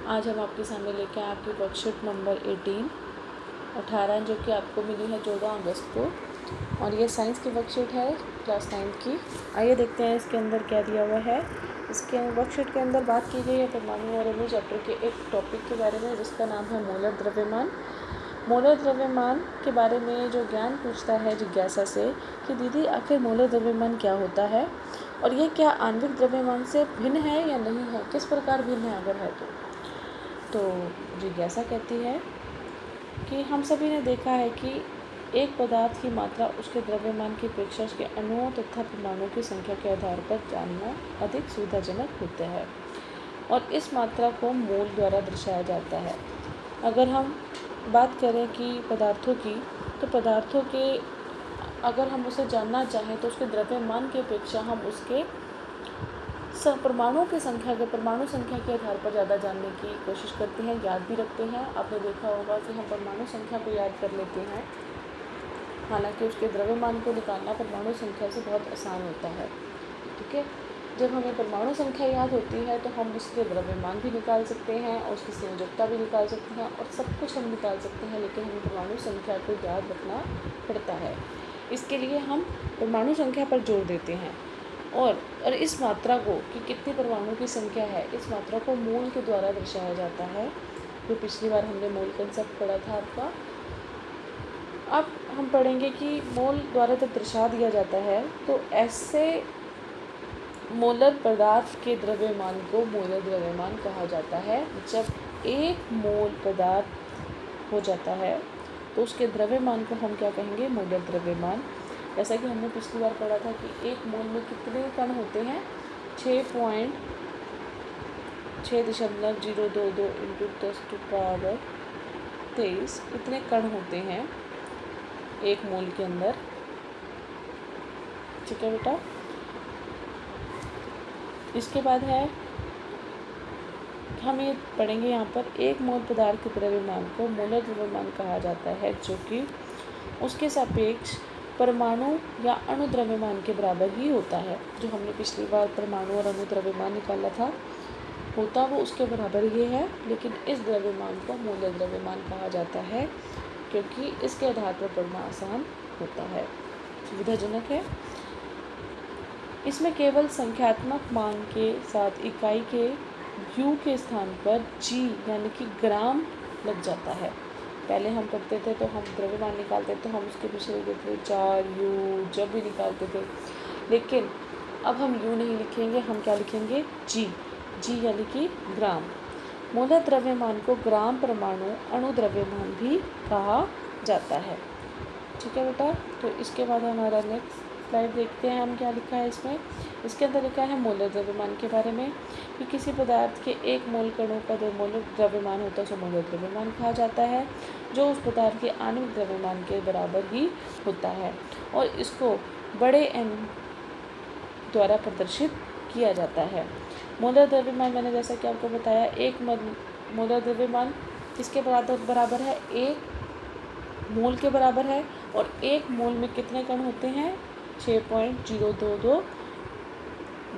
आज हम आपके सामने लेके आए आपकी वर्कशीट नंबर 18 जो कि आपको मिली है 14 अगस्त को, और ये साइंस की वर्कशीट है क्लास 9 की। आइए देखते हैं इसके अंदर क्या दिया हुआ है। इसके वर्कशीट के अंदर बात की गई है परमाणु और अणु चैप्टर के एक टॉपिक के बारे में जिसका नाम है मोलर द्रव्यमान। मोलर द्रव्यमान के बारे में जो ज्ञान पूछता है जिज्ञासा से कि दीदी आखिर मोलर द्रव्यमान क्या होता है और ये क्या आणविक द्रव्यमान से भिन्न है या नहीं है, किस प्रकार भिन्न है अगर है तो जिज्ञासा कहती है कि हम सभी ने देखा है कि एक पदार्थ की मात्रा उसके द्रव्यमान की अपेक्षा उसके अणुओं तथा परमाणुओं की संख्या के आधार पर जानना अधिक सुविधाजनक होता है और इस मात्रा को मोल द्वारा दर्शाया जाता है। अगर हम बात करें कि पदार्थों की, तो पदार्थों के अगर हम उसे जानना चाहें तो उसके द्रव्यमान की अपेक्षा हम उसके परमाणुओं की संख्या परमाणु संख्या के आधार पर ज़्यादा जानने की कोशिश करते हैं, याद भी रखते हैं। आपने देखा होगा कि हम परमाणु संख्या को याद कर लेते हैं, हालांकि उसके द्रव्यमान को निकालना परमाणु संख्या से बहुत आसान होता है। ठीक है, जब हमें परमाणु संख्या याद होती है तो हम उसके द्रव्यमान भी निकाल सकते हैं और उसकी संयोजकता भी निकाल सकते हैं और सब कुछ हम निकाल सकते हैं, लेकिन हमें परमाणु संख्या को याद रखना पड़ता है। इसके लिए हम परमाणु संख्या पर जोर देते हैं और इस मात्रा को कि कितनी परमाणु की संख्या है, इस मात्रा को मोल के द्वारा दर्शाया जाता है। जो पिछली बार हमने मोल कंसेप्ट पढ़ा था आपका। अब हम पढ़ेंगे कि मोल द्वारा जब दर्शा दिया जाता है तो ऐसे मोलर पदार्थ के द्रव्यमान को मोलर द्रव्यमान कहा जाता है। जब एक मोल पदार्थ हो जाता है तो उसके द्रव्यमान को हम क्या कहेंगे, मोलर द्रव्यमान। जैसा कि हमने पिछली बार पढ़ा था कि एक मोल में कितने कण होते हैं, 6.022 इंटू 10⁻23 इतने कण होते हैं एक मोल के अंदर। ठीक है बेटा। इसके बाद है हम ये पढ़ेंगे यहाँ पर एक मोल पदार्थ के द्रव्यमान को मोलर द्रव्यमान कहा जाता है, जो कि उसके सापेक्ष परमाणु या अणु द्रव्यमान के बराबर ही होता है। जो हमने पिछली बार परमाणु और अणु द्रव्यमान निकाला था, होता वो उसके बराबर ही है, लेकिन इस द्रव्यमान को मोलर द्रव्यमान कहा जाता है क्योंकि इसके आधार पर पढ़ना आसान होता है, सुविधाजनक है। इसमें केवल संख्यात्मक मान के साथ इकाई के U के स्थान पर G यानी कि ग्राम लग जाता है। पहले हम करते थे तो हम द्रव्यमान निकालते तो हम उसके पीछे लिखते थे 4U जब भी निकालते थे, लेकिन अब हम U नहीं लिखेंगे, हम क्या लिखेंगे, G यानी कि ग्राम। मोलर द्रव्यमान को ग्राम परमाणु अणु द्रव्यमान भी कहा जाता है। ठीक है बेटा। तो इसके बाद हमारा नेक्स्ट स्लाइड देखते हैं हम क्या लिखा है इसमें। इसके अंदर लिखा है मोलर द्रव्यमान के बारे में कि किसी पदार्थ के एक मोल कणों का जो मोलर द्रव्यमान होता है उसे मोलर द्रव्यमान कहा जाता है, जो उस पदार्थ के आणविक द्रव्यमान के बराबर ही होता है और इसको बड़े M द्वारा प्रदर्शित किया जाता है। मोलर द्रव्यमान मैंने जैसा कि आपको बताया, एक मोलर द्रव्यमान किसके बराबर है, एक मोल के बराबर है और एक मोल में कितने कण होते हैं, 6.022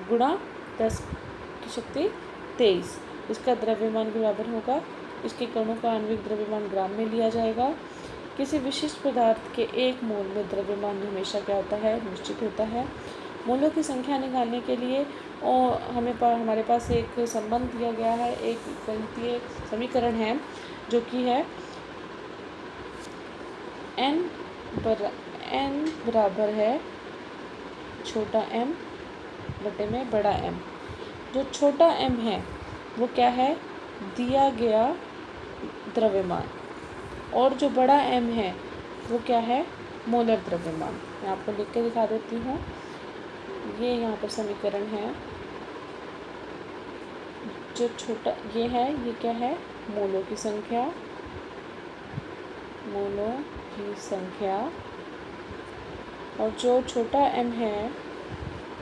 गुणा 10⁻23। इसका द्रव्यमान के बराबर होगा। इसके कणों का आणविक द्रव्यमान ग्राम में लिया जाएगा। किसी विशिष्ट पदार्थ के एक मोल में द्रव्यमान हमेशा क्या होता है, निश्चित होता है। मोलों की संख्या निकालने के लिए और हमारे पास एक संबंध दिया गया है, एक गणितीय समीकरण है जो कि है n बराबर है छोटा m बटे में बड़ा M। जो छोटा m है वो क्या है, दिया गया द्रव्यमान, और जो बड़ा M है वो क्या है, मोलर द्रव्यमान। मैं आपको लिख के दिखा देती हूँ। ये यहाँ पर समीकरण है। जो छोटा ये है, ये क्या है, मोलों की संख्या, मोलों की संख्या, और जो छोटा m है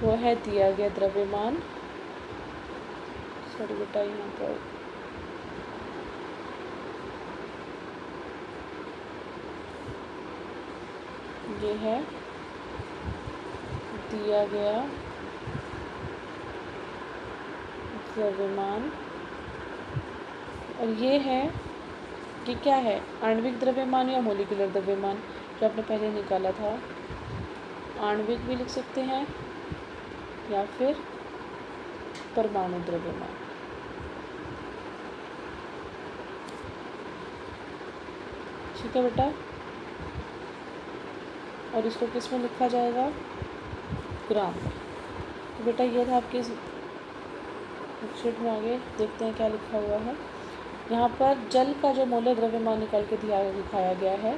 वो है दिया गया द्रव्यमान। सॉरी बेटा, यहाँ पर ये है दिया गया द्रव्यमान और ये क्या है, आणविक द्रव्यमान या मोलिकुलर द्रव्यमान जो आपने पहले निकाला था। आणविक भी लिख सकते हैं या फिर परमाणु द्रव्यमान। ठीक है बेटा, और इसको किस में लिखा जाएगा, ग्राम में। तो बेटा ये था आपके शीट में। आगे देखते हैं क्या लिखा हुआ है। यहाँ पर जल का जो मोलर द्रव्यमान निकाल के दिखाया गया है।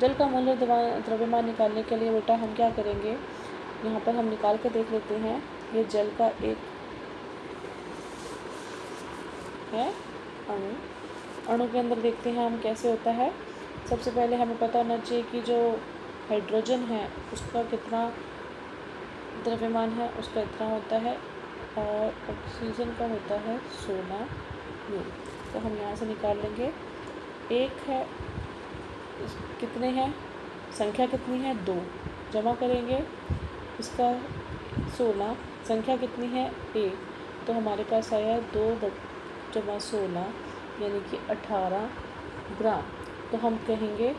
जल का मोलर द्रव्यमान निकालने के लिए बेटा हम क्या करेंगे, यहाँ पर हम निकाल के देख लेते हैं। ये जल का एक है अणु। अणु के अंदर देखते हैं हम कैसे होता है। सबसे पहले हमें पता होना चाहिए कि जो हाइड्रोजन है उसका कितना द्रव्यमान है, उसका इतना होता है, और ऑक्सीजन का होता है 16 मोल। तो हम यहाँ से निकाल लेंगे। एक है, कितने हैं, संख्या कितनी है, 2, जमा करेंगे इसका 16, संख्या कितनी है, 1, तो हमारे पास आया 2 जमा 16 यानी कि 18 ग्राम। तो हम कहेंगे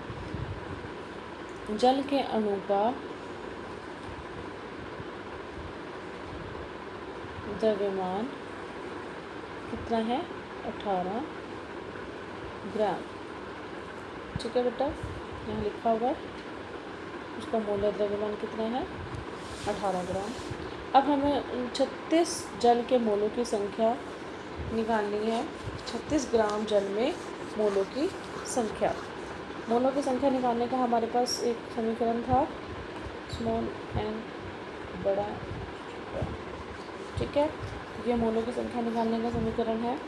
जल के अणु का द्रव्यमान कितना है, 18 ग्राम। ठीक है बेटा, यहाँ लिखा हुआ है उसका मोलर द्रव्यमान कितना है, 18 ग्राम। अब हमें 36 जल के मोलों की संख्या निकालनी है। 36 ग्राम जल में मोलों की संख्या। मोलों की संख्या निकालने का हमारे पास एक समीकरण था, स्मॉल एन बड़ा। ठीक है, ये मोलों की संख्या निकालने का समीकरण है।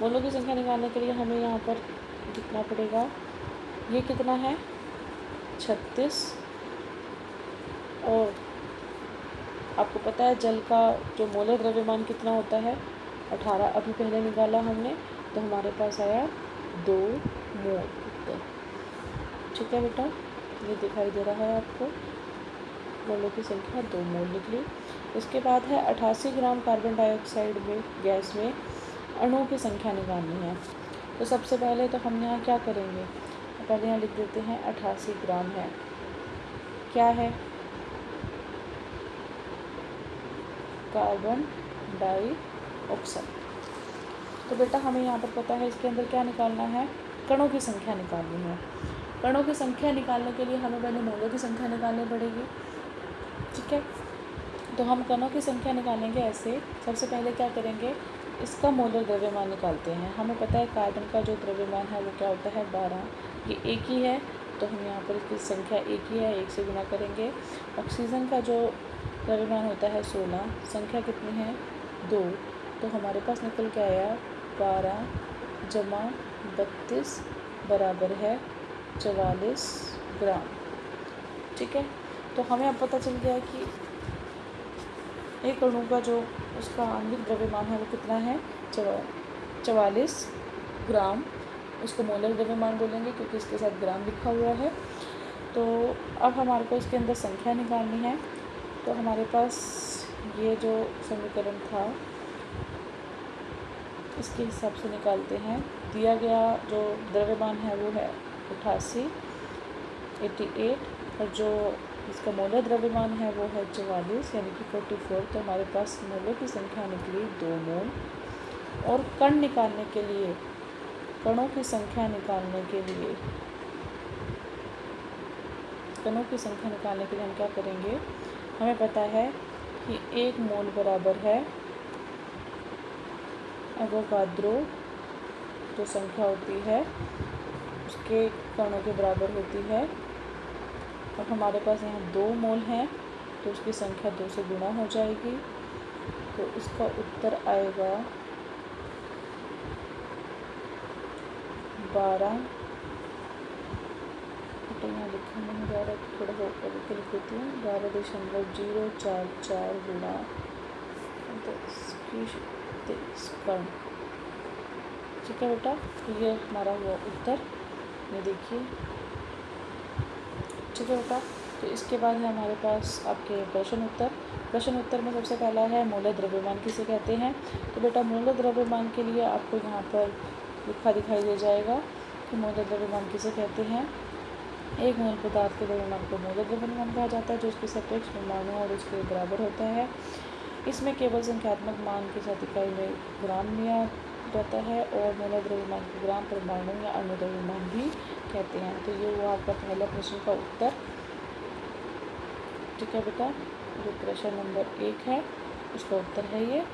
मोलों की संख्या निकालने के लिए हमें यहाँ पर लिखना पड़ेगा, ये कितना है, 36, और आपको पता है जल का जो मोलर द्रव्यमान कितना होता है, 18, अभी पहले निकाला हमने, तो हमारे पास आया 2 मोल उत्तर। ठीक है बेटा, ये दिखाई दे रहा है आपको, मोलों की संख्या 2 मोल लिख ली। इसके बाद है 88 ग्राम कार्बन डाइऑक्साइड में गैस में अणुओं की संख्या निकालनी है। तो सबसे पहले तो हम यहाँ क्या करेंगे, पहले यहाँ लिख देते हैं 88 ग्राम है, क्या है, कार्बन डाइऑक्साइड। तो बेटा हमें यहाँ पर पता है इसके अंदर क्या निकालना है, कणों की संख्या निकालनी है। कणों की संख्या निकालने के लिए हमें पहले मोलों की संख्या निकालनी पड़ेगी। ठीक है, तो हम कणों की संख्या निकालेंगे ऐसे। सबसे पहले क्या करेंगे, इसका मोलर द्रव्यमान निकालते हैं। हमें पता है कार्बन का जो द्रव्यमान है वो क्या होता है, 12, ये एक ही है, तो हम यहाँ पर इसकी संख्या एक ही है, 1 से गुना करेंगे। ऑक्सीजन का जो द्रव्यमान होता है 16, संख्या कितनी है, 2, तो हमारे पास निकल के आया 12 जमा 32 बराबर है 44 ग्राम। ठीक है, तो हमें अब पता चल गया कि एक अणु का जो उसका आणविक द्रव्यमान है वो कितना है, 44 ग्राम। उसको मोलर द्रव्यमान बोलेंगे क्योंकि इसके साथ ग्राम लिखा हुआ है। तो अब हमारे को इसके अंदर संख्या निकालनी है। तो हमारे पास ये जो समीकरण था इसके हिसाब से निकालते हैं। दिया गया जो द्रव्यमान है वो है 88 और जो इसका मोलर द्रव्यमान है वो है 44 यानी कि 44। तो हमारे पास मोलों की संख्या निकली 2 मोल। और कण निकालने के लिए, कणों की संख्या निकालने के लिए, कणों की संख्या निकालने के लिए हम क्या करेंगे, हमें पता है कि 1 मोल बराबर है एवोगाद्रो जो संख्या होती है उसके कणों के बराबर होती है। और हमारे पास यहाँ 2 मोल हैं तो उसकी संख्या 2 से गुणा हो जाएगी। तो इसका उत्तर आएगा 12। तो यहाँ लिखा नहीं जा रहा, थोड़ा सा ऊपर लिख देती हूँ, 12.044 गुणा 10 कण। ठीक है बेटा, ये हमारा हुआ उत्तर, ये देखिए। ठीक है बेटा, तो इसके बाद है हमारे पास आपके प्रश्न उत्तर। प्रश्न उत्तर में सबसे पहला है मोलर द्रव्यमान किसे कहते हैं। तो बेटा मोलर द्रव्यमान के लिए आपको यहाँ पर लिखा दिखाई दे जाएगा कि मोल द्रव्यमान किसे कहते हैं। एक मोल पदार्थ के द्रव्यमान को मोल द्रव्यमान कहा जाता है, जो उसके सापेक्ष परमाणु और उसके बराबर होता है। इसमें केवल संख्यात्मक मान के साथ इकाई में ग्राम लिया जाता है और मोल द्रव्यमान को ग्राम, परमाणु या अणु द्रव्यमान भी कहते हैं। तो ये हुआ आपका पहला प्रश्न का उत्तर। ठीक है बेटा, जो प्रश्न नंबर 1 है उसका उत्तर है ये।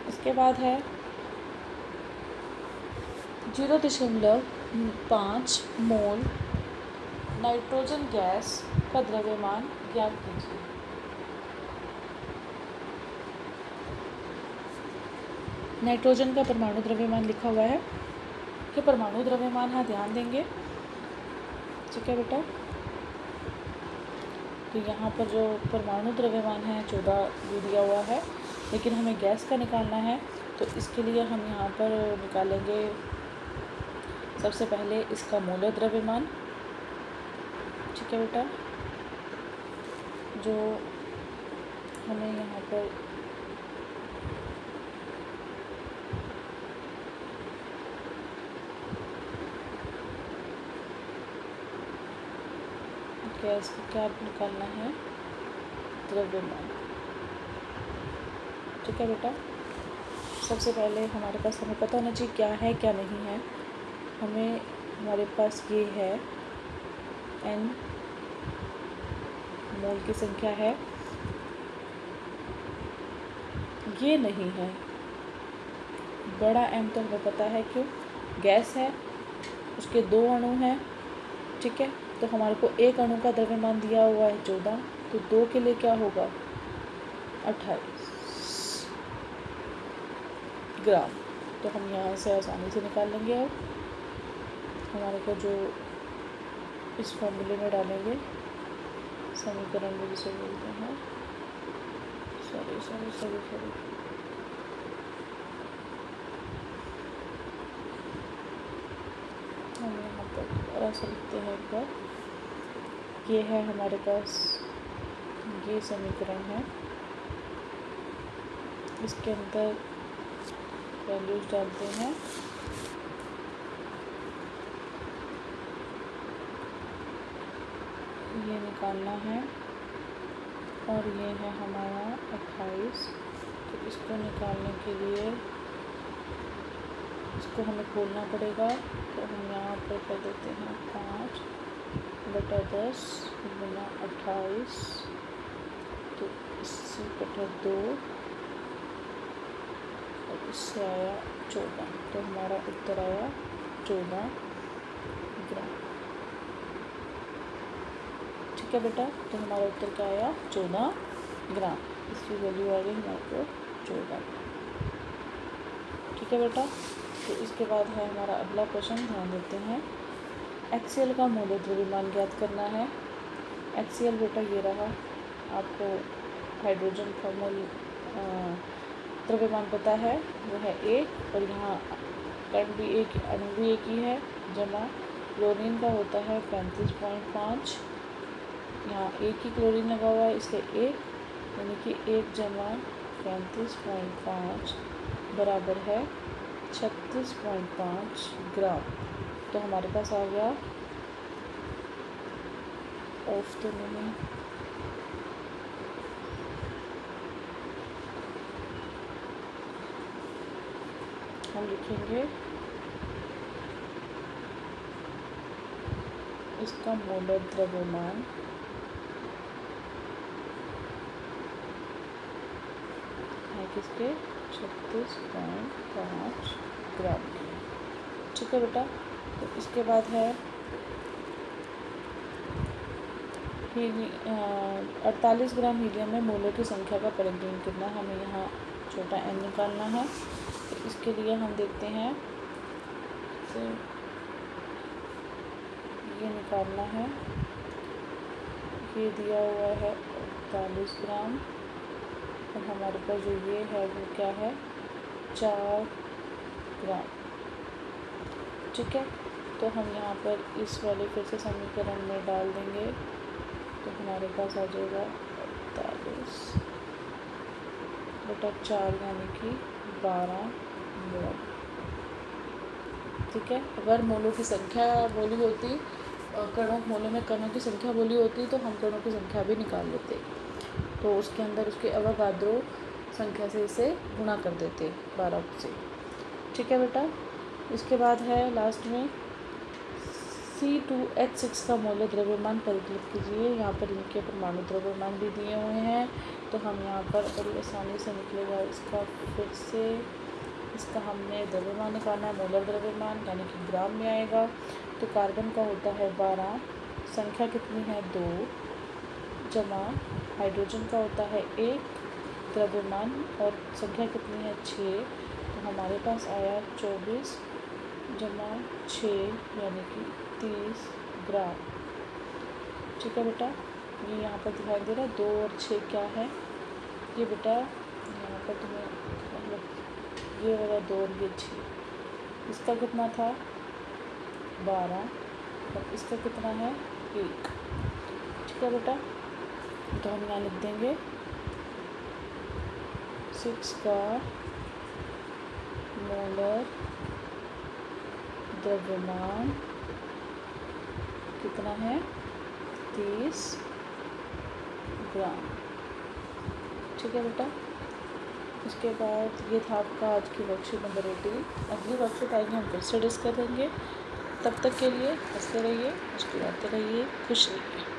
इसके बाद है 0.5 मोल नाइट्रोजन गैस का द्रव्यमान ज्ञात कीजिए। नाइट्रोजन का परमाणु द्रव्यमान लिखा हुआ है कि परमाणु द्रव्यमान, हाँ ध्यान देंगे। ठीक है बेटा, तो यहाँ पर जो परमाणु द्रव्यमान है 14 भी दिया हुआ है, लेकिन हमें गैस का निकालना है। तो इसके लिए हम यहाँ पर निकालेंगे सबसे पहले इसका मोल द्रव्यमान। ठीक है बेटा, जो हमें यहाँ पर गैस को क्या निकालना है, द्रव्यमान। ठीक है बेटा, सबसे पहले हमारे पास हमें पता होना चाहिए क्या है क्या नहीं है। हमारे पास ये है n मोल की संख्या है, ये नहीं है। बड़ा M तो हमें पता है, क्यों, गैस है, उसके 2 अणु हैं। ठीक है, तो हमारे को एक अणु का द्रव्यमान दिया हुआ है 14, तो 2 के लिए क्या होगा 28 ग्राम। तो हम यहाँ से आसानी से निकाल लेंगे। अब हमारे को जो इस फॉर्मूले में डालेंगे, समीकरण में जिसे बोलते हैं, सॉरी हम यहाँ पर थोड़ा सा लिखते हैं एक बार। ये है हमारे पास, ये समीकरण है, इसके अंदर वैल्यूज डालते हैं। ये निकालना है और ये है हमारा 28। तो इसको निकालने के लिए इसको हमें खोलना पड़ेगा। तो हम यहाँ पर कर देते हैं 5/10 गुना 28, तो इससे बटा 2 और इससे आया 14। तो हमारा उत्तर आया 14 ग्राम। ठीक है बेटा, तो हमारा उत्तर क्या आया 14 ग्राम। इसकी वैल्यू आ गई हमारे को 14। ठीक है बेटा, तो इसके बाद है हमारा अगला प्रश्न, ध्यान देते हैं। HCl का मोल द्रव्यमान ज्ञात करना है। HCl बेटा ये रहा, आपको हाइड्रोजन का मोल द्रव्यमान पता है, वो है 1, और यहाँ कण भी एक, अणु भी एक ही है, जमा क्लोरीन का होता है 35.5। यहाँ एक ही क्लोरीन लगा हुआ है, इसलिए 1, यानी कि 1 जमा 35.5 बराबर है 36.5 ग्राम। तो हमारे पास आ गया, ऑफ तो नहीं, हम लिखेंगे इसका मोल द्रव्यमान है किसके 36.5 ग्राम। ठीक है बेटा, तो इसके बाद है 48 ग्राम हीलियम में मोलों की संख्या का परिगणन करना। हमें यहाँ छोटा n निकालना है। तो इसके लिए हम देखते हैं, तो ये निकालना है, ये दिया हुआ है 48 ग्राम, और हमारे पास जो ये है वो क्या है 4 ग्राम। ठीक है, तो हम यहाँ पर इस वाले फिर से समीकरण में डाल देंगे, तो हमारे पास आ जाएगा 48/4 यानी कि 12 मोल। ठीक है। अगर मोलों की संख्या बोली होती, मोलों में कणों की संख्या बोली होती तो हम कणों की संख्या भी निकाल लेते, तो उसके अंदर उसके अवोगाद्रो संख्या से इसे गुणा कर देते 12 से। ठीक है बेटा। इसके बाद है लास्ट में C2H6 का मौल्य द्रव्यमान परिकलित कीजिए। यहाँ पर इनके परमाणु द्रव्यमान भी दिए हुए हैं, तो हम यहाँ पर बड़ी आसानी से निकलेगा इसका। फिर से इसका हमने द्रव्यमान निकालना है, मोलर द्रव्यमान, यानी कि ग्राम में आएगा। तो कार्बन का होता है 12, संख्या कितनी है 2, जमा हाइड्रोजन का होता है 1, द्रव्यमान और संख्या कितनी है 6, तो हमारे पास आया 24 जमा 6 यानी कि 30 ग्राम। ठीक है बेटा। ये यहाँ पर दिखाई दे रहा है 2 और 6 क्या है, ये बेटा यहाँ पर तुम्हें मतलब ये वाला 2 और ये 6, इसका कितना था 12 और इसका कितना है 1। ठीक है बेटा। तो हम यहाँ लिख देंगे 6 का मोलर द्रव्यमान कितना है 30 ग्राम। ठीक है बेटा। इसके बाद ये था आपका आज की वर्कशीट नंबर 18। अगली वर्कशीट आएगी हम फिर से डिस्कस करेंगे। तब तक के लिए हंसते रहिए, मुस्कुराते रहिए, खुश रहिए।